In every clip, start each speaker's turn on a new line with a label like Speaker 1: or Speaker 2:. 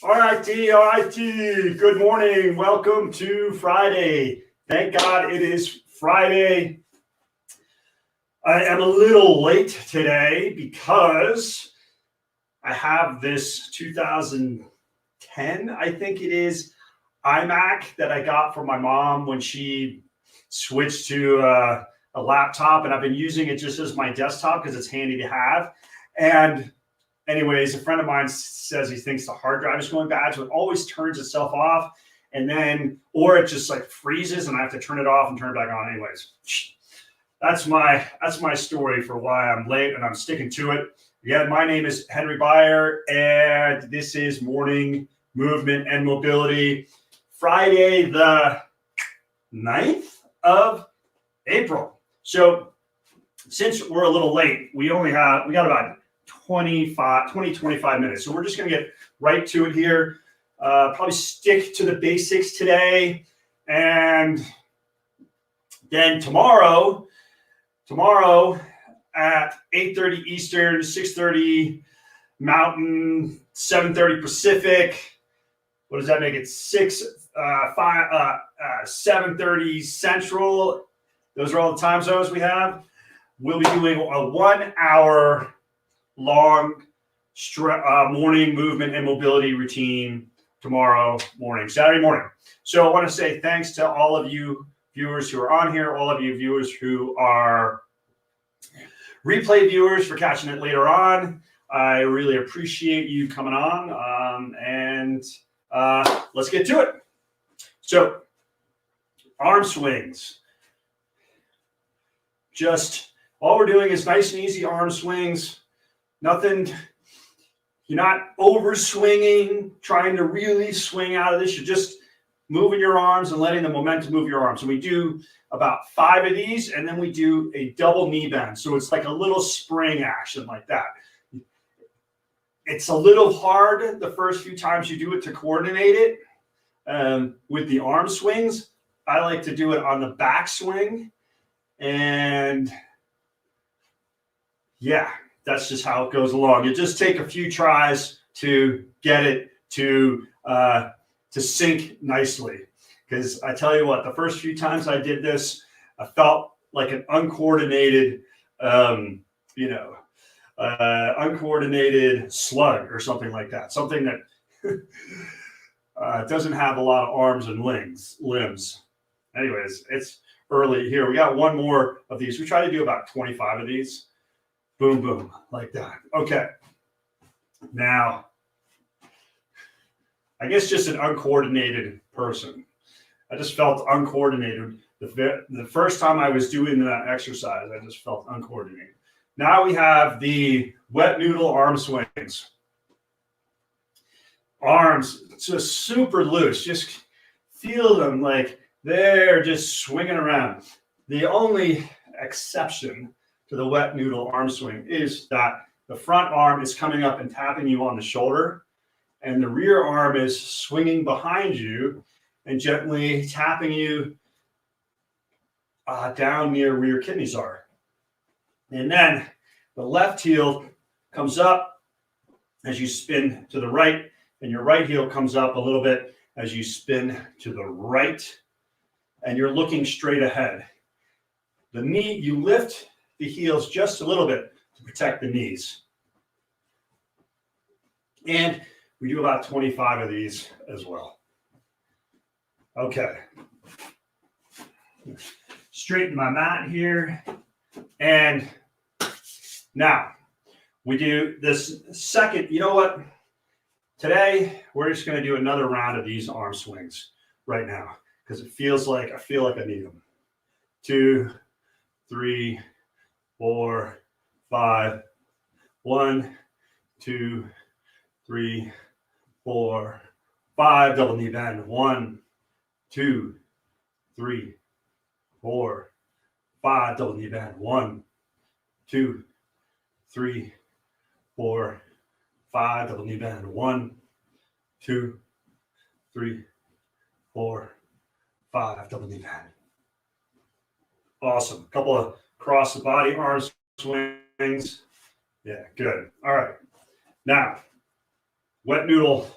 Speaker 1: All righty. Good morning. Welcome to Friday. Thank God it is Friday. I am a little late today because I have this 2010, I think it is, iMac that I got from my mom when she switched to a laptop, and I've been using it just as my desktop because it's handy to have. And anyways, a friend of mine says he thinks the hard drive is going bad, so it always turns itself off, and then, or it just like freezes, and I have to turn it off and turn it back on. Anyways, that's my story for why I'm late, and I'm sticking to it. Again, my name is Henry Beyer, and this is Morning Movement and Mobility, Friday the 9th of April. So since we're a little late, we got about 25 minutes. So we're just going to get right to it here. Probably stick to the basics today. And then tomorrow at 8:30 Eastern, 6:30 Mountain, 7:30 Pacific. What does that make it? 7:30 Central. Those are all the time zones we have. We'll be doing a 1 hour long morning movement and mobility routine tomorrow morning, Saturday morning. So I want to say thanks to all of you viewers who are on here, all of you viewers who are replay viewers for catching it later on. I really appreciate you coming on, and let's get to it. So arm swings. Just all we're doing is nice and easy arm swings. Nothing, you're not over swinging, trying to really swing out of this. You're just moving your arms and letting the momentum move your arms. So we do about 5 of these, and then we do a double knee bend. So it's like a little spring action like that. It's a little hard the first few times you do it to coordinate it with the arm swings. I like to do it on the back swing. And yeah, that's just how it goes along. You just take a few tries to get it to sync nicely. Because I tell you what, the first few times I did this, I felt like an uncoordinated, uncoordinated slug or something like that. Something that doesn't have a lot of arms and limbs. Anyways, it's early here. We got one more of these. We try to do about 25 of these. Boom, boom, like that. Okay. Now, I guess just an uncoordinated person. I just felt uncoordinated. The first time I was doing that exercise, I just felt uncoordinated. Now we have the wet noodle arm swings. Arms just super loose. Just feel them like they're just swinging around. The only exception to the wet noodle arm swing is that the front arm is coming up and tapping you on the shoulder, and the rear arm is swinging behind you and gently tapping you down near where your kidneys are. And then the left heel comes up as you spin to the right, and your right heel comes up a little bit as you spin to the right, and you're looking straight ahead. The knee, you lift the heels just a little bit to protect the knees. And we do about 25 of these as well. Okay. Straighten my mat here. And now we do this second. You know what? Today, we're just going to do another round of these arm swings right now because I feel like I need them. 2, 3, 4, 5. 1, 2, 3, 4, 5. Double knee bend. 1, 2, 3, 4, 5. Double knee bend. 1, 2, 3, 4, 5. Double knee bend. 1, 2, 3, 4, 5. Double knee bend. Awesome. A couple of cross the body arm swings. Yeah, good. All right. Now, wet noodle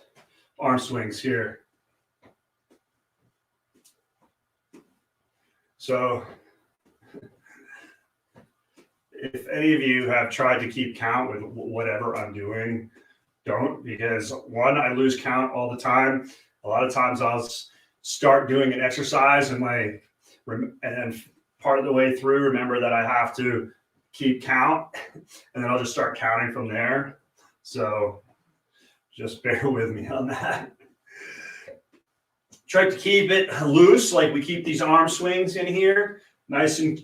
Speaker 1: arm swings here. So if any of you have tried to keep count with whatever I'm doing, don't, because one, I lose count all the time. A lot of times I'll start doing an exercise and then part of the way through, remember that I have to keep count, and then I'll just start counting from there. So just bear with me on that. Try to keep it loose, like we keep these arm swings in here, nice and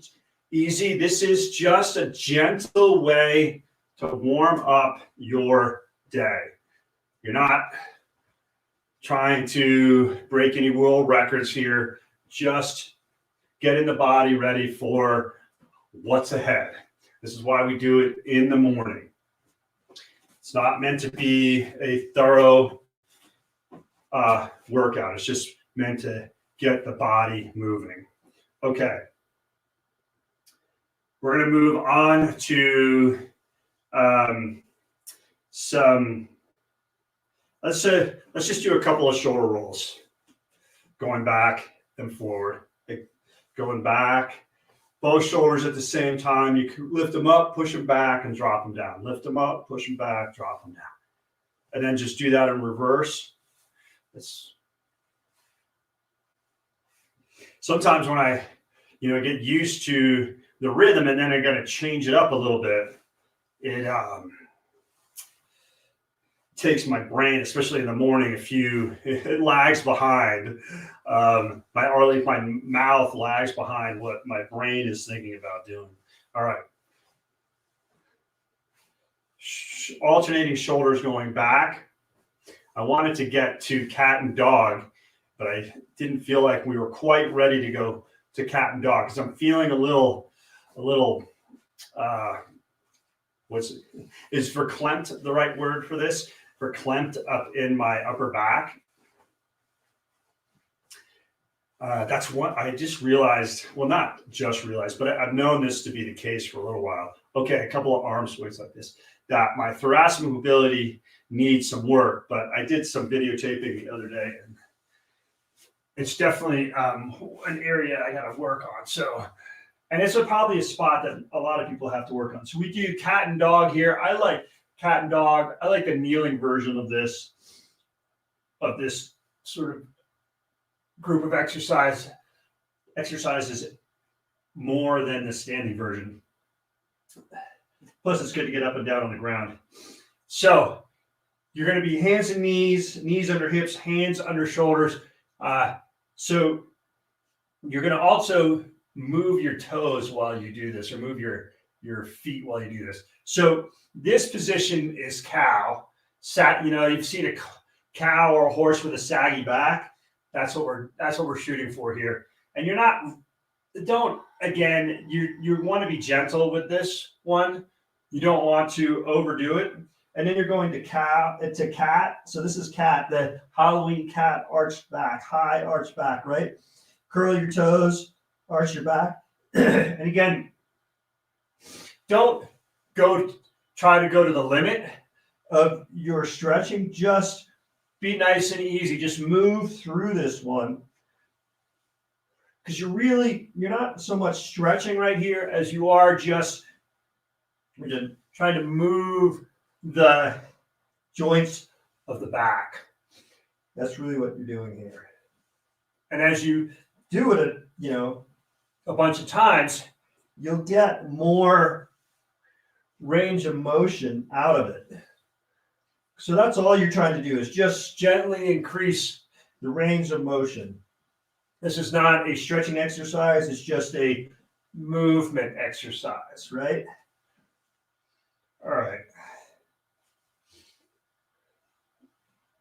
Speaker 1: easy. This is just a gentle way to warm up your day. You're not trying to break any world records here, just getting the body ready for what's ahead. This is why we do it in the morning. It's not meant to be a thorough workout. It's just meant to get the body moving. Okay. We're going to move on to let's just do a couple of shoulder rolls, going back and forward, going back, both shoulders at the same time. You can lift them up, push them back, and drop them down. Lift them up, push them back, drop them down. And then just do that in reverse. Sometimes when I get used to the rhythm and then I got to change it up a little bit, it takes my brain, especially in the morning, it lags behind. My mouth lags behind what my brain is thinking about doing. All right. Alternating shoulders going back. I wanted to get to cat and dog, but I didn't feel like we were quite ready to go to cat and dog because I'm feeling a little is verklempt the right word for this? Verklempt up in my upper back. That's what I just realized. Well, not just realized, but I've known this to be the case for a little while. Okay, a couple of arm swings like this. That my thoracic mobility needs some work, but I did some videotaping the other day, and it's definitely an area I got to work on. So, and it's probably a spot that a lot of people have to work on. So we do cat and dog here. I like cat and dog. I like the kneeling version of this sort of group of exercises more than the standing version. Plus, it's good to get up and down on the ground. So you're going to be hands and knees under hips, hands under shoulders. So you're going to also move your toes while you do this, or move your feet while you do this. So this position is cow. You've seen a cow or a horse with a saggy back. That's what we're shooting for here. And you want to be gentle with this one. You don't want to overdo it. And then you're going to cat. So this is cat, the Halloween cat arched back, high arched back, right? Curl your toes, arch your back. And again, don't try to go to the limit of your stretching. Just be nice and easy. Just move through this one. Because you're not so much stretching right here as you are just trying to move the joints of the back. That's really what you're doing here. And as you do it, a bunch of times, you'll get more range of motion out of it. So that's all you're trying to do, is just gently increase the range of motion. This is not a stretching exercise. It's just a movement exercise, right? All right.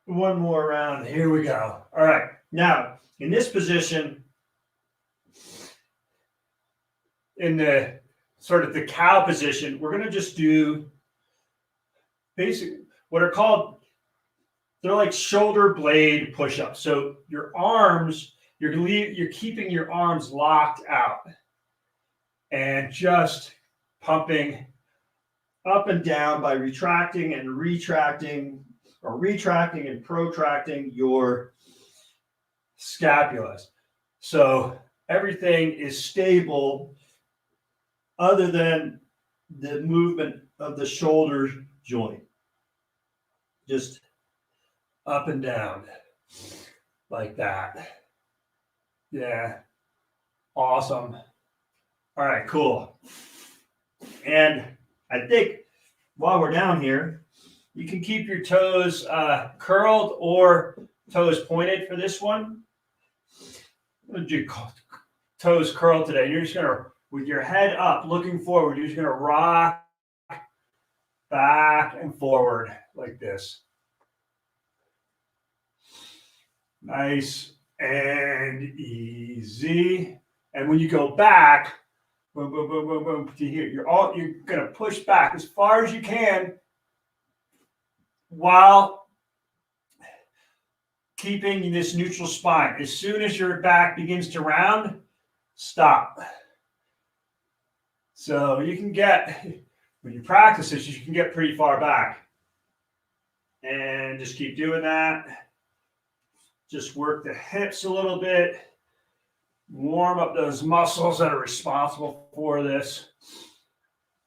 Speaker 1: One more round. Here we go. All right. Now, in this position, in the sort of the cow position, we're going to just do basic, what are called, they're like shoulder blade push-ups. So your arms, you're keeping your arms locked out and just pumping up and down by retracting and retracting are retracting and protracting your scapulas. So everything is stable other than the movement of the shoulder joint. Just up and down like that. Yeah. Awesome. All right, cool. And I think while we're down here, you can keep your toes curled or toes pointed for this one. I'm going to do toes curled today. You're just going to, with your head up, looking forward, you're just going to rock back and forward like this. Nice and easy. And when you go back, boom, boom, boom, boom, boom, to here, you're going to push back as far as you can while keeping this neutral spine. As soon as your back begins to round, stop. So you can get, when you practice this, you can get pretty far back. And just keep doing that. Just work the hips a little bit. Warm up those muscles that are responsible for this.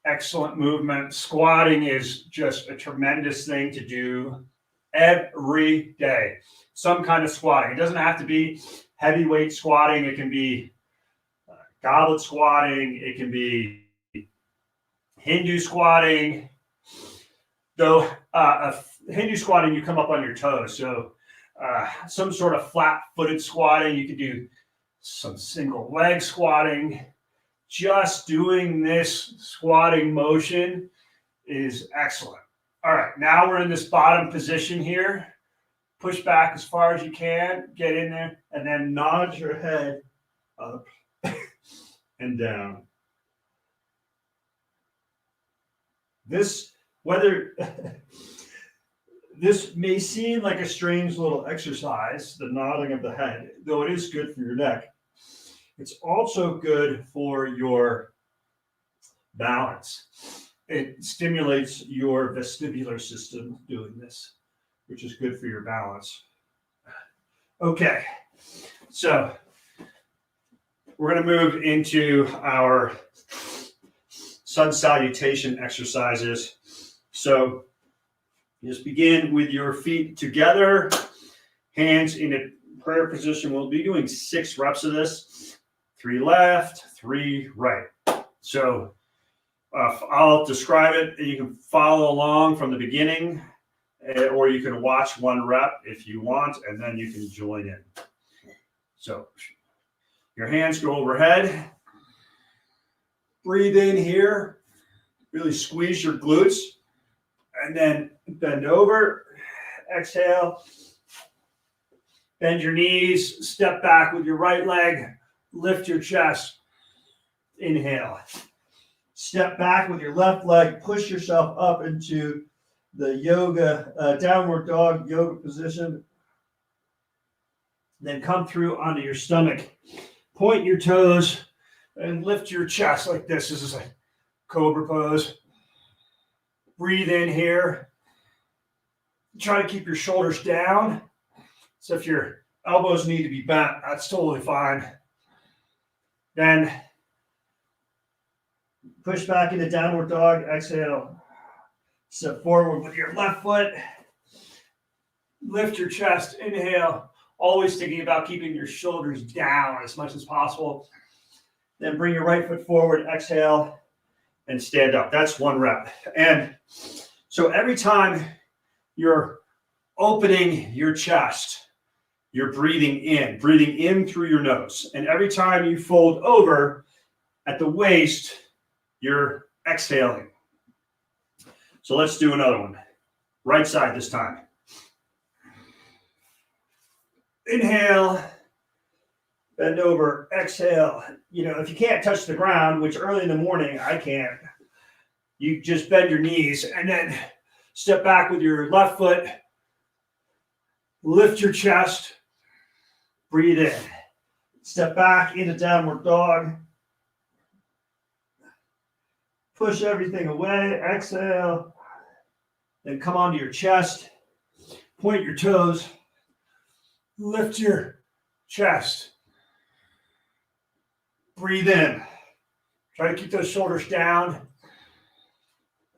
Speaker 1: Excellent movement. Squatting is just a tremendous thing to do every day. Some kind of squatting. It doesn't have to be heavyweight squatting. It can be goblet squatting. It can be Hindu squatting. Though Hindu squatting, you come up on your toes. So some sort of flat-footed squatting. You could do some single leg squatting. Just doing this squatting motion is excellent. All right, now we're in this bottom position here. Push back as far as you can, get in there, and then nod your head up and down. This may seem like a strange little exercise, the nodding of the head, though it is good for your neck. It's also good for your balance. It stimulates your vestibular system doing this, which is good for your balance. Okay, so we're going to move into our sun salutation exercises. So just begin with your feet together, hands in a prayer position. We'll be doing 6 reps of this. 3 left, 3 right. So I'll describe it. You can follow along from the beginning, or you can watch 1 rep if you want, and then you can join in. So your hands go overhead. Breathe in here. Really squeeze your glutes. And then bend over. Exhale. Bend your knees. Step back with your right leg. Lift your chest. Inhale. Step back with your left leg. Push yourself up into the yoga, downward dog yoga position. Then come through onto your stomach. Point your toes and lift your chest like this. This is a cobra pose. Breathe in here. Try to keep your shoulders down. So if your elbows need to be bent, that's totally fine. Then push back into downward dog. Exhale. Step forward with your left foot. Lift your chest. Inhale. Always thinking about keeping your shoulders down as much as possible. Then bring your right foot forward. Exhale. And stand up. That's 1 rep. And so every time you're opening your chest, you're breathing in through your nose. And every time you fold over at the waist, you're exhaling. So let's do another one. Right side this time. Inhale, bend over, exhale. If you can't touch the ground, which early in the morning I can't, you just bend your knees and then step back with your left foot. Lift your chest. Breathe in. Step back into downward dog. Push everything away. Exhale. Then come onto your chest. Point your toes. Lift your chest. Breathe in. Try to keep those shoulders down.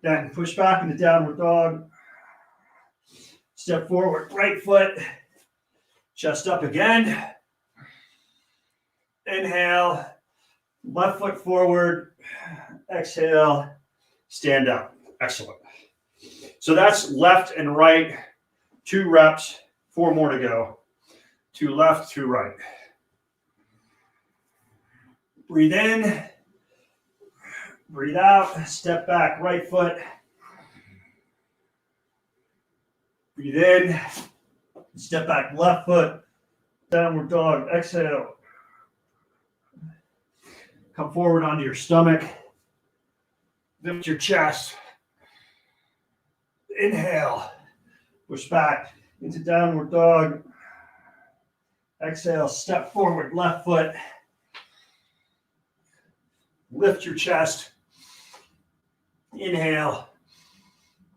Speaker 1: Then push back into downward dog. Step forward, right foot. Chest up again. Inhale. Left foot forward. Exhale. Stand up. Excellent. So that's left and right. 2 reps. 4 more to go. 2 left, 2 right. Breathe in. Breathe out. Step back, right foot. Breathe in. Step back, left foot. Downward dog. Exhale. Come forward onto your stomach. Lift your chest. Inhale. Push back into downward dog. Exhale. Step forward, left foot. Lift your chest. Inhale.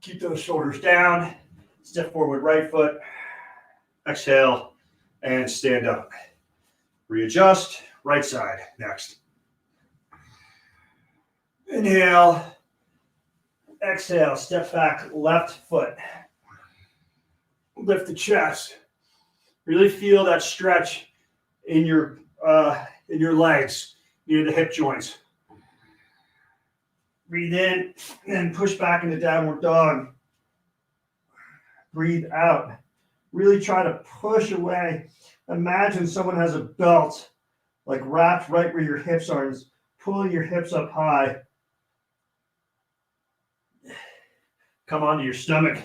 Speaker 1: Keep those shoulders down. Step forward, right foot. Exhale. And stand up. Readjust. Right side. Next. Inhale. Exhale. Step back, left foot. Lift the chest. Really feel that stretch in your legs, near the hip joints. Breathe in and push back into downward dog. Breathe out. Really try to push away. Imagine someone has a belt like wrapped right where your hips are and is pulling your hips up high. Come onto your stomach.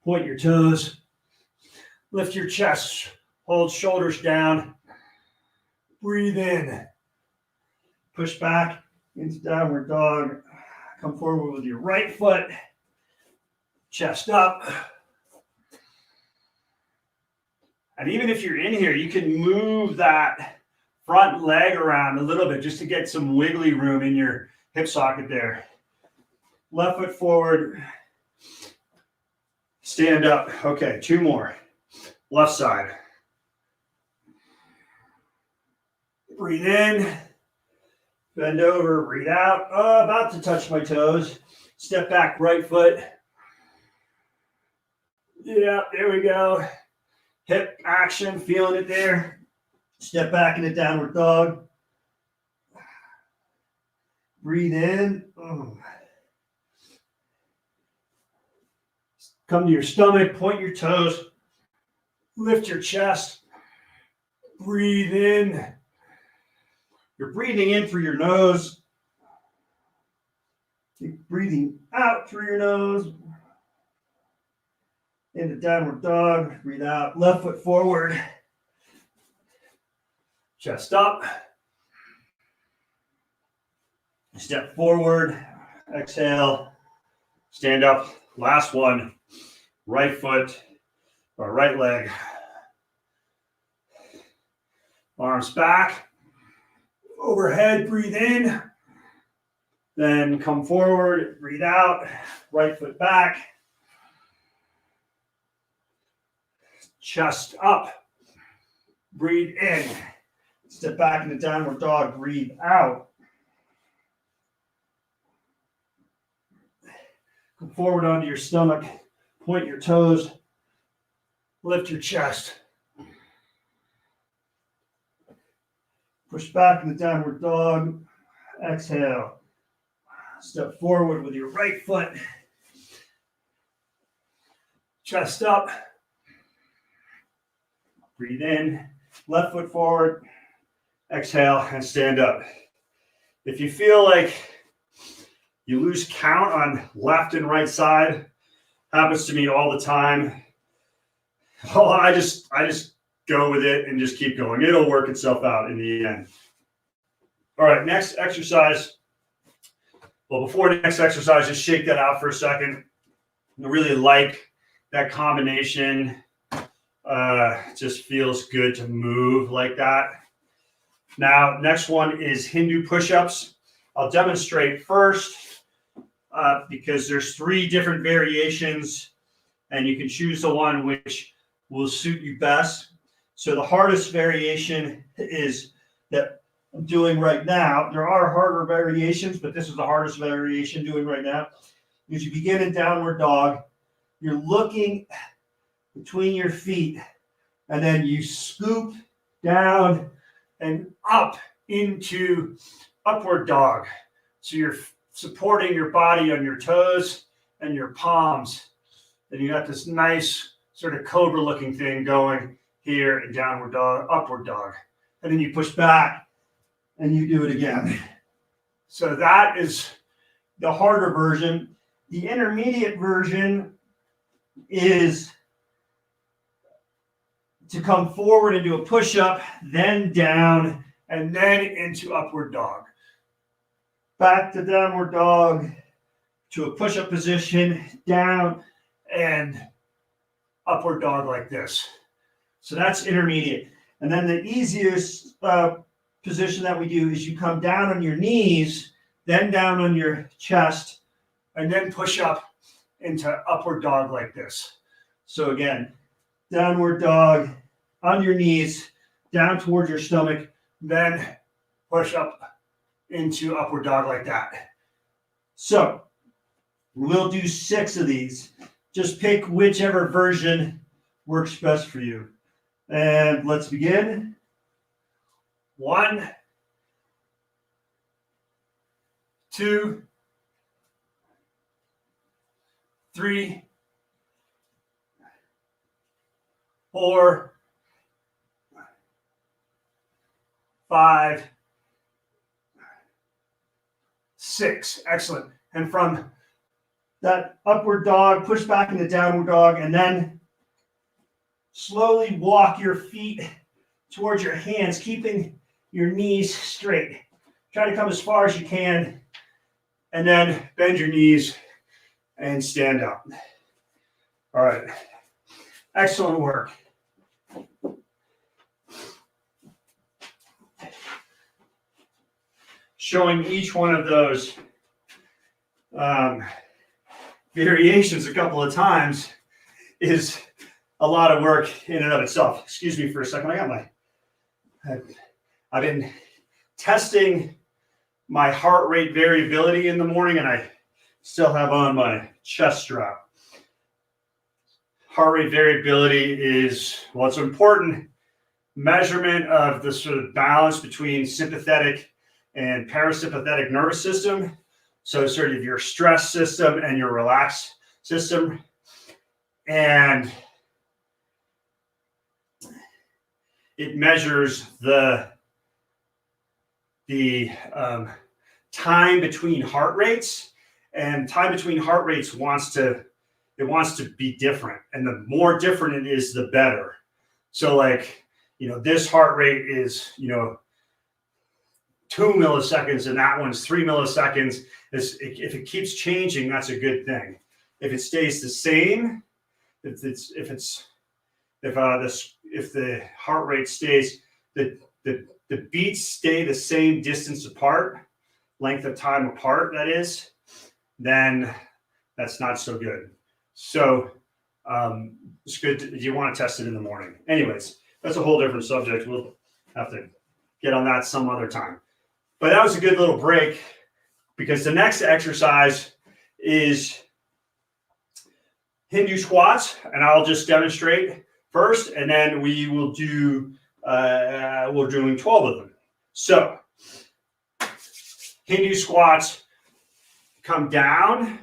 Speaker 1: Point your toes. Lift your chest. Hold shoulders down. Breathe in. Push back into downward dog. Come forward with your right foot. Chest up. And even if you're in here, you can move that front leg around a little bit just to get some wiggly room in your hip socket there. Left foot forward. Stand up. Okay, 2 more. Left side. Breathe in. Bend over. Breathe out. Oh, about to touch my toes. Step back, right foot. Yeah, there we go. Hip action, feeling it there. Step back into downward dog. Breathe in. Come to your stomach, point your toes. Lift your chest. Breathe in. You're breathing in through your nose. Keep breathing out through your nose. Into downward dog. Breathe out. Left foot forward. Chest up. Step forward. Exhale. Stand up. Last one. Right foot or right leg. Arms back. Overhead. Breathe in. Then come forward. Breathe out. Right foot back. Chest up. Breathe in. Step back into downward dog. Breathe out. Come forward onto your stomach. Point your toes. Lift your chest. Push back into downward dog. Exhale. Step forward with your right foot. Chest up. Breathe in. Left foot forward. Exhale and stand up. If you feel like you lose count on left and right side, happens to me all the time. Oh, I just go with it and just keep going. It'll work itself out in the end. All right, next exercise. Well, before the next exercise, just shake that out for a second. I really like that combination. Just feels good to move like that. Now, next one is Hindu push-ups. I'll demonstrate first because there's 3 different variations and you can choose the one which will suit you best. So the hardest variation is that I'm doing right now. There are harder variations, but this is the hardest variation doing right now. As you begin in downward dog, you're looking between your feet, and then you scoop down and up into upward dog. So you're supporting your body on your toes and your palms. And you got this nice sort of cobra looking thing going here in downward dog, upward dog. And then you push back and you do it again. So that is the harder version. The intermediate version is to come forward and do a push-up, then down, and then into upward dog. Back to downward dog, to a push-up position, down, and upward dog like this. So that's intermediate. And then the easiest position that we do is you come down on your knees, then down on your chest, and then push up into upward dog like this. So again, downward dog on your knees, down towards your stomach, then push up into upward dog like that. So we'll do 6 of these. Just pick whichever version works best for you. And let's begin. 1, 2, 3, 4, 5, 6. Excellent. And from that upward dog, push back into downward dog, and then slowly walk your feet towards your hands, keeping your knees straight. Try to come as far as you can, and then bend your knees and stand up. All right. Excellent work. Showing each one of those variations a couple of times is a lot of work in and of itself. Excuse me for a second. I've been testing my heart rate variability in the morning, and I still have on my chest strap. Heart rate variability is, well, it's an important measurement of the sort of balance between sympathetic and parasympathetic nervous system. So sort of your stress system and your relaxed system. And it measures the time between heart rates, and time between heart rates wants to be different. And the more different it is, the better. So like, this heart rate is, 2 milliseconds, and that one's 3 milliseconds. If it keeps changing, that's a good thing. If it stays the same, if the heart rate stays, the beats stay the same distance apart, length of time apart, that is, then that's not so good. So it's good. You want to test it in the morning. Anyways, that's a whole different subject. We'll have to get on that some other time. But that was a good little break, because the next exercise is Hindu squats, and I'll just demonstrate first, and then we will do, we're doing 12 of them. So Hindu squats, come down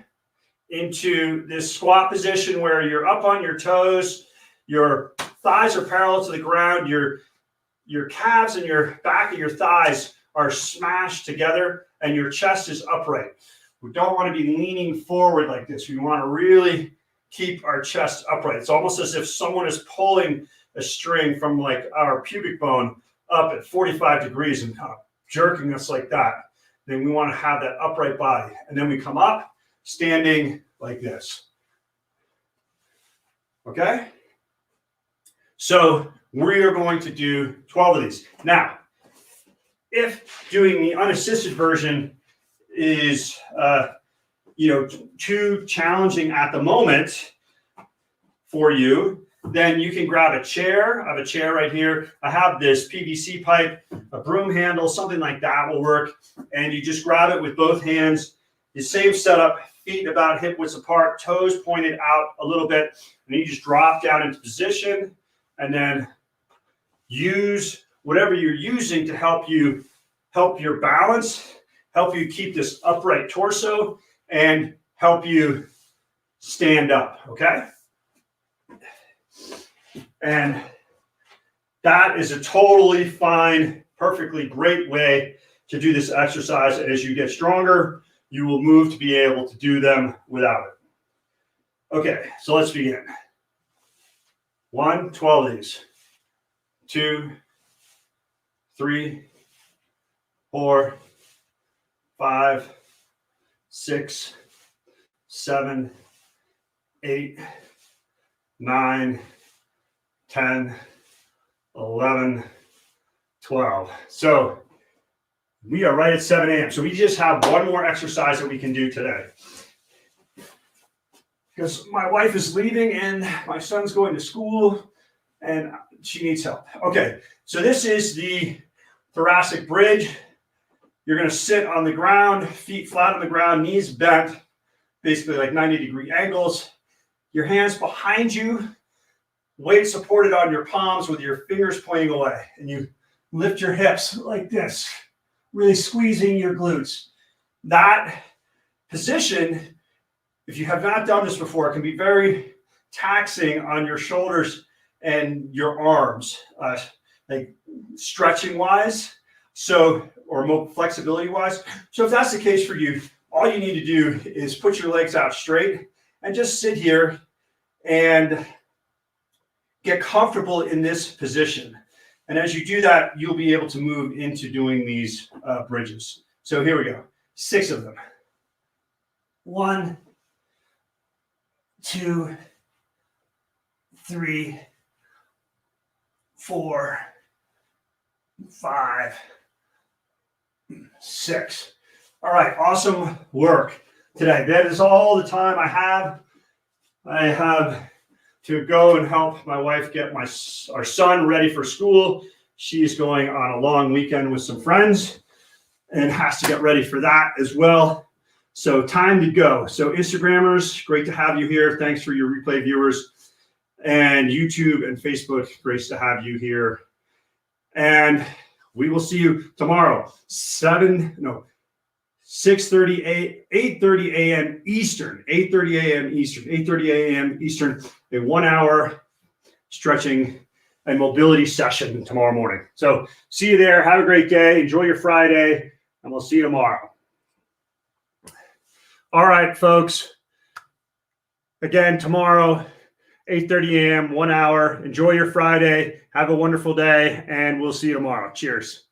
Speaker 1: into this squat position where you're up on your toes, your thighs are parallel to the ground, your calves and your back of your thighs are smashed together, and your chest is upright. We don't want to be leaning forward like this. We want to really keep our chest upright. It's almost as if someone is pulling a string from like our pubic bone up at 45 degrees and kind of jerking us like that. Then we want to have that upright body. And then we come up standing like this. Okay? So we are going to do 12 of these. Now, if doing the unassisted version is, too challenging at the moment, for you, then you can grab a chair. I have a chair right here. I have this PVC pipe, a broom handle, something like that will work. And you just grab it with both hands. The same setup, feet about hip widths apart, toes pointed out a little bit. And then you just drop down into position and then use whatever you're using to help your balance, help you keep this upright torso, and help you stand up, okay? And that is a totally fine, perfectly great way to do this exercise. And as you get stronger, you will move to be able to do them without it. Okay, so let's begin. 1, 12 of these. 2, 3, 4, 5, 6, 7, 8, 9, 10, 11, 12. So we are right at 7 a.m. So we just have one more exercise that we can do today. Because my wife is leaving and my son's going to school and she needs help. Okay, so this is the thoracic bridge. You're going to sit on the ground, feet flat on the ground, knees bent, basically like 90-degree angles. Your hands behind you, weight supported on your palms with your fingers pointing away. And you lift your hips like this, really squeezing your glutes. That position, if you have not done this before, can be very taxing on your shoulders and your arms, like stretching wise, or more flexibility wise. So if that's the case for you, all you need to do is put your legs out straight and just sit here and get comfortable in this position. And as you do that, you'll be able to move into doing these bridges. So here we go, 6 of them. 1, 2, 3, 4, 5, 6. All right, awesome work today. That is all the time I have. I have to go and help my wife get our son ready for school. She's going on a long weekend with some friends and has to get ready for that as well. So time to go. So Instagrammers, great to have you here. Thanks for your replay viewers. And YouTube and Facebook, great to have you here. And we will see you tomorrow, 8:30 a.m. Eastern, 8:30 a.m. Eastern, a 1-hour stretching and mobility session tomorrow morning. So see you there. Have a great day. Enjoy your Friday, and we'll see you tomorrow. All right, folks. Again, tomorrow, 8:30 a.m., 1 hour. Enjoy your Friday. Have a wonderful day, and we'll see you tomorrow. Cheers.